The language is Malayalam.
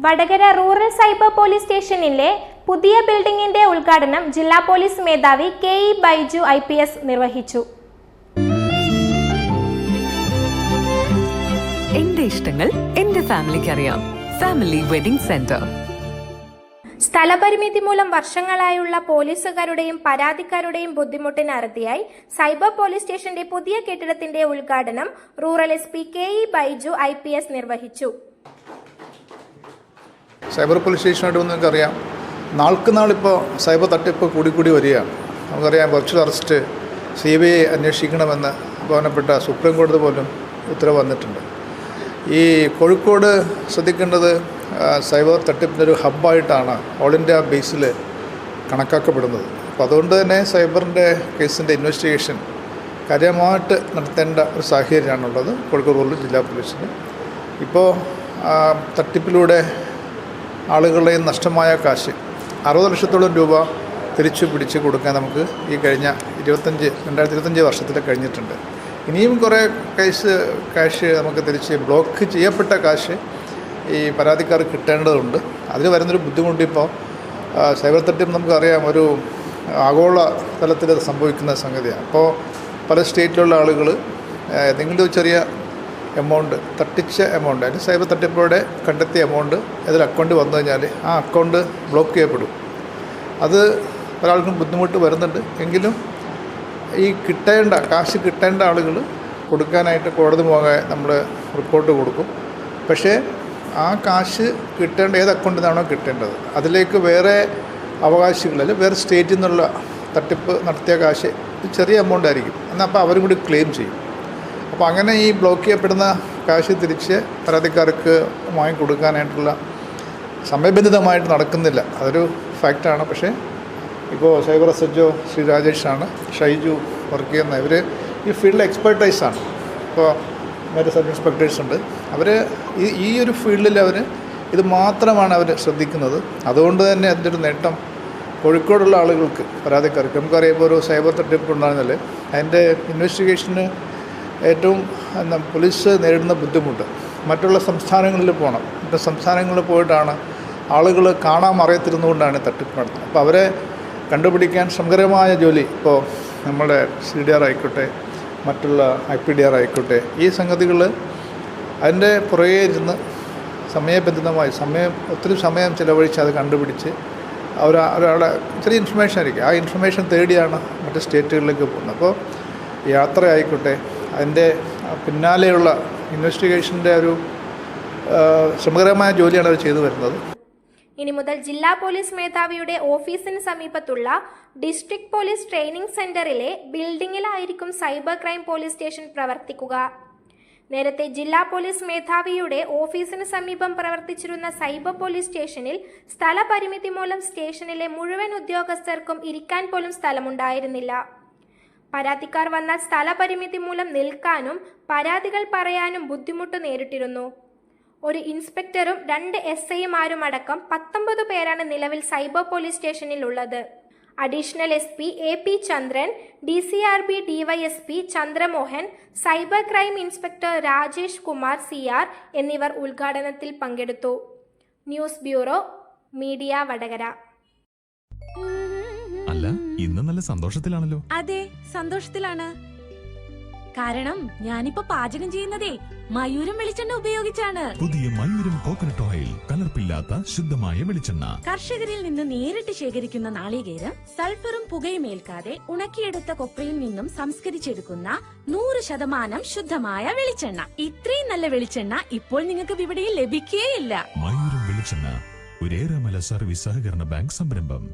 വടകര റൂറൽ സൈബർ പോലീസ് സ്റ്റേഷനിലെ പുതിയ ബിൽഡിംഗിന്റെ ഉദ്ഘാടനം ജില്ലാ പോലീസ് മേധാവി കെ.ഇ. ബൈജു IPS നിർവഹിച്ചു. എന്റെ ഇഷ്ടങ്ങൾ എന്റെ ഫാമിലിക്ക് അറിയാം. Family wedding centre. സ്ഥലപരിമിതി മൂലം വർഷങ്ങളായുള്ള പോലീസുകാരുടെയും പരാതിക്കാരുടെയും ബുദ്ധിമുട്ടിന് അറുതിയായി സൈബർ പോലീസ് സ്റ്റേഷന്റെ പുതിയ കെട്ടിടത്തിന്റെ ഉദ്ഘാടനം റൂറൽ SP കെ.ഇ. ബൈജു IPS നിർവഹിച്ചു. സൈബർ പോലീസ് സ്റ്റേഷനായിട്ട് നിങ്ങൾക്കറിയാം, നാൾക്ക് നാളിപ്പോൾ സൈബർ തട്ടിപ്പ് കൂടിക്കൂടി വരികയാണ്. നമുക്കറിയാം, വെർച്വൽ അറസ്റ്റ് CBI അന്വേഷിക്കണമെന്ന് ബഹുമാനപ്പെട്ട സുപ്രീം കോടതി പോലും ഉത്തരവ് വന്നിട്ടുണ്ട്. ഈ കോഴിക്കോട് ശ്രദ്ധിക്കേണ്ടത് സൈബർ തട്ടിപ്പിൻ്റെ ഒരു ഹബ്ബായിട്ടാണ് ഓൾ ഇന്ത്യ ബേസിൽ കണക്കാക്കപ്പെടുന്നത്. അപ്പോൾ അതുകൊണ്ട് തന്നെ സൈബറിൻ്റെ കേസിൻ്റെ ഇൻവെസ്റ്റിഗേഷൻ കാര്യമായിട്ട് നടത്തേണ്ട ഒരു സാഹചര്യമാണുള്ളത് കോഴിക്കോട് റൂറൽ ജില്ലാ പോലീസിന്. ഇപ്പോൾ തട്ടിപ്പിലൂടെ ആളുകളുടെ നഷ്ടമായ കാശ് 60 ലക്ഷത്തോളം രൂപ തിരിച്ചു പിടിച്ച് കൊടുക്കാൻ നമുക്ക് ഈ കഴിഞ്ഞ 2025 വർഷത്തിൽ കഴിഞ്ഞിട്ടുണ്ട്. ഇനിയും കുറേ കാശ് നമുക്ക് തിരിച്ച് ബ്ലോക്ക് ചെയ്യപ്പെട്ട കാശ് ഈ പരാതിക്കാർ കിട്ടേണ്ടതുണ്ട്. അതിന് വരുന്നൊരു ബുദ്ധിമുട്ട് ഇപ്പോൾ സൈബർ തട്ടിപ്പ് നമുക്കറിയാം, ഒരു ആഗോള തലത്തിൽ സംഭവിക്കുന്ന സംഗതിയാണ്. അപ്പോൾ പല സ്റ്റേറ്റിലുള്ള ആളുകൾ ഏതെങ്കിലും ഒരു ചെറിയ എമൗണ്ട്, തട്ടിച്ച എമൗണ്ട്, അതിന് സൈബർ തട്ടിപ്പോടെ കണ്ടെത്തിയ എമൗണ്ട് അതിൽ അക്കൗണ്ട് വന്നു കഴിഞ്ഞാൽ ആ അക്കൗണ്ട് ബ്ലോക്ക് ചെയ്യപ്പെടും. അത് ഒരാൾക്കും ബുദ്ധിമുട്ട് വരുന്നുണ്ട്. എങ്കിലും ഈ കാശ് കിട്ടേണ്ട ആളുകൾ കൊടുക്കാനായിട്ട് കോടതി മുഖാന്തരം നമ്മൾ റിപ്പോർട്ട് കൊടുക്കും. പക്ഷേ ആ കാശ് കിട്ടേണ്ട ഏത് അക്കൗണ്ടിൽ നിന്നാണോ കിട്ടേണ്ടത് അതിലേക്ക് വേറെ അവകാശികളിൽ വേറെ സ്റ്റേറ്റിൽ നിന്നുള്ള തട്ടിപ്പ് നടത്തിയ കാശ് ചെറിയ എമൗണ്ട് ആയിരിക്കും. എന്നാൽ അപ്പോൾ അവരും കൂടി ക്ലെയിം ചെയ്യും. അപ്പോൾ അങ്ങനെ ഈ ബ്ലോക്ക് ചെയ്യപ്പെടുന്ന കാശ് തിരിച്ച് പരാതിക്കാർക്ക് വാങ്ങിക്കൊടുക്കാനായിട്ടുള്ള സമയബന്ധിതമായിട്ട് നടക്കുന്നില്ല. അതൊരു ഫാക്റ്റാണ്. പക്ഷേ ഇപ്പോൾ സൈബർ SHO ശ്രീ രാജേഷാണ്, ഷൈജു വർക്ക് ചെയ്യുന്ന ഇവർ ഈ ഫീൽഡിൽ എക്സ്പെർട്ടൈസാണ്. ഇപ്പോൾ മറ്റ് സബ് ഇൻസ്പെക്ടേഴ്സ് ഉണ്ട്. അവർ ഈ ഒരു ഫീൽഡിൽ ഇത് മാത്രമാണ് അവർ ശ്രദ്ധിക്കുന്നത്. അതുകൊണ്ട് തന്നെ അതിൻ്റെ ഒരു നേട്ടം കോഴിക്കോടുള്ള ആളുകൾക്ക്, പരാതിക്കാർക്ക്, നമുക്കറിയാം, ഇപ്പോൾ ഒരു സൈബർ തട്ടിപ്പ് ഉണ്ടായിരുന്നാൽ അതിൻ്റെ ഇൻവെസ്റ്റിഗേഷന് ഏറ്റവും പോലീസ് നേരിടുന്ന ബുദ്ധിമുട്ട് മറ്റുള്ള സംസ്ഥാനങ്ങളിൽ പോകണം. മറ്റു സംസ്ഥാനങ്ങളിൽ പോയിട്ടാണ് ആളുകൾ അറിയത്തിരുന്നുകൊണ്ടാണ് തട്ടിപ്പ് നടത്തുന്നത്. അപ്പോൾ അവരെ കണ്ടുപിടിക്കാൻ ശ്രമകരമായ ജോലി ഇപ്പോൾ നമ്മുടെ CDR ആയിക്കോട്ടെ, മറ്റുള്ള IPDR ആയിക്കോട്ടെ, ഈ സംഗതികൾ അതിൻ്റെ പുറകെ ഇരുന്ന് സമയബന്ധിതമായി ഒത്തിരി സമയം ചിലവഴിച്ച് അത് കണ്ടുപിടിച്ച് ഒരാളെ ചെറിയ ഇൻഫർമേഷൻ ആയിരിക്കും, ആ ഇൻഫർമേഷൻ തേടിയാണ് മറ്റ് സ്റ്റേറ്റുകളിലേക്ക് പോകുന്നത്. അപ്പോൾ യാത്ര ആയിക്കോട്ടെ, അതിൻ്റെ പിന്നാലെയുള്ള ഇൻവെസ്റ്റിഗേഷൻ്റെ ഒരു ശ്രമകരമായ ജോലിയാണ് അവർ ചെയ്തു വരുന്നത്. ഇനി മുതൽ ജില്ലാ പോലീസ് മേധാവിയുടെ ഓഫീസിന് സമീപത്തുള്ള ഡിസ്ട്രിക്ട് പോലീസ് ട്രെയിനിംഗ് സെന്ററിലെ ബിൽഡിംഗിലായിരിക്കും സൈബർ ക്രൈം പോലീസ് സ്റ്റേഷൻ പ്രവർത്തിക്കുക. നേരത്തെ ജില്ലാ പോലീസ് മേധാവിയുടെ ഓഫീസിന് സമീപം പ്രവർത്തിച്ചിരുന്ന സൈബർ പോലീസ് സ്റ്റേഷനിൽ സ്ഥലപരിമിതി മൂലം സ്റ്റേഷനിലെ മുഴുവൻ ഉദ്യോഗസ്ഥർക്കും ഇരിക്കാൻ പോലും സ്ഥലമുണ്ടായിരുന്നില്ല. പരാതിക്കാർ വന്നാൽ സ്ഥലപരിമിതി മൂലം നിൽക്കാനും പരാതികൾ പറയാനും ബുദ്ധിമുട്ട് നേരിട്ടിരുന്നു. ഒരു ഇൻസ്പെക്ടറും 2 SIമാരും അടക്കം 19 പേരാണ് നിലവിൽ സൈബർ പോലീസ് സ്റ്റേഷനിൽ ഉള്ളത്. അഡീഷണൽ SP AP ചന്ദ്രൻ, DCRB DYSP Chandramohan, cyber crime inspector Rajesh Kumar CR എന്നിവർ ഉദ്ഘാടനത്തിൽ പങ്കെടുത്തു. News bureau, media Vadakara. അല്ല, ഇന്ന് നല്ല സന്തോഷത്തിലാണല്ലോ. അതെ, സന്തോഷത്തിലാണ്. കാരണം ഞാനിപ്പോ പാചകം ചെയ്യുന്നതേ മയൂരം വെളിച്ചെണ്ണ ഉപയോഗിച്ചാണ്. പുതിയ മയൂരം കോക്കനട്ട് ഓയിൽ, കലർപ്പില്ലാത്ത ശുദ്ധമായ വെളിച്ചെണ്ണ. കർഷകരിൽ നിന്ന് നേരിട്ട് ശേഖരിക്കുന്ന നാളികേരം സൾഫറും പുകയും ഏൽക്കാതെ ഉണക്കിയെടുത്ത കൊപ്രയിൽ നിന്നും സംസ്കരിച്ചെടുക്കുന്ന 100% ശുദ്ധമായ വെളിച്ചെണ്ണ. ഇത്രയും നല്ല വെളിച്ചെണ്ണ ഇപ്പോൾ നിങ്ങൾക്ക് വിപണിയിൽ ലഭിക്കുകയില്ല. മയൂരം വെളിച്ചെണ്ണ, ഒരു ഏറെമല സർവീസ് സഹകരണ ബാങ്ക് സംരംഭം.